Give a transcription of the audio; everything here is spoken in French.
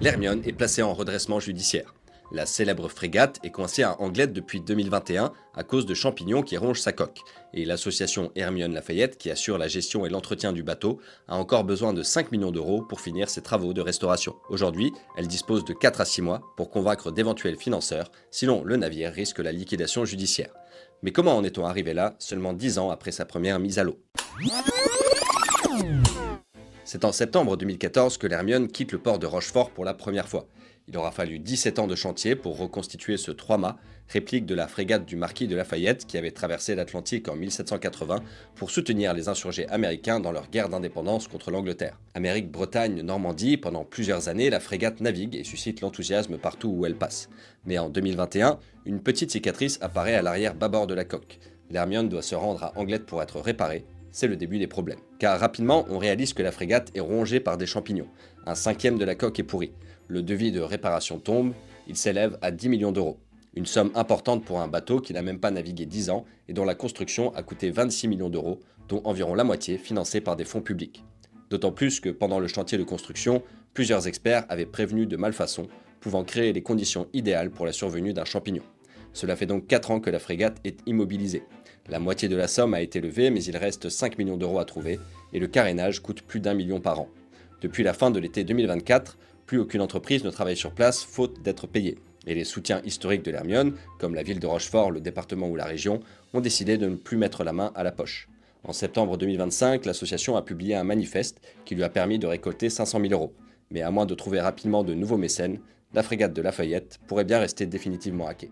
L'Hermione est placée en redressement judiciaire. La célèbre frégate est coincée à Anglette depuis 2021 à cause de champignons qui rongent sa coque. Et l'association Hermione Lafayette, qui assure la gestion et l'entretien du bateau, a encore besoin de 5 millions d'euros pour finir ses travaux de restauration. Aujourd'hui, elle dispose de 4 à 6 mois pour convaincre d'éventuels financeurs, sinon le navire risque la liquidation judiciaire. Mais comment en est-on arrivé là, seulement 10 ans après sa première mise à l'eau? C'est en septembre 2014 que l'Hermione quitte le port de Rochefort pour la première fois. Il aura fallu 17 ans de chantier pour reconstituer ce 3-mâts, réplique de la frégate du marquis de Lafayette qui avait traversé l'Atlantique en 1780 pour soutenir les insurgés américains dans leur guerre d'indépendance contre l'Angleterre. Amérique, Bretagne, Normandie, pendant plusieurs années, la frégate navigue et suscite l'enthousiasme partout où elle passe. Mais en 2021, une petite cicatrice apparaît à l'arrière bâbord de la coque. L'Hermione doit se rendre à Anglette pour être réparée. C'est le début des problèmes. Car rapidement, on réalise que la frégate est rongée par des champignons. Un cinquième de la coque est pourri. Le devis de réparation tombe, il s'élève à 10 millions d'euros. Une somme importante pour un bateau qui n'a même pas navigué 10 ans et dont la construction a coûté 26 millions d'euros, dont environ la moitié financée par des fonds publics. D'autant plus que pendant le chantier de construction, plusieurs experts avaient prévenu de malfaçons, pouvant créer les conditions idéales pour la survenue d'un champignon. Cela fait donc 4 ans que la frégate est immobilisée. La moitié de la somme a été levée, mais il reste 5 millions d'euros à trouver, et le carénage coûte plus d'1 million par an. Depuis la fin de l'été 2024, plus aucune entreprise ne travaille sur place, faute d'être payée. Et les soutiens historiques de l'Hermione, comme la ville de Rochefort, le département ou la région, ont décidé de ne plus mettre la main à la poche. En septembre 2025, l'association a publié un manifeste qui lui a permis de récolter 500 000 euros. Mais à moins de trouver rapidement de nouveaux mécènes, la frégate de Lafayette pourrait bien rester définitivement hackée.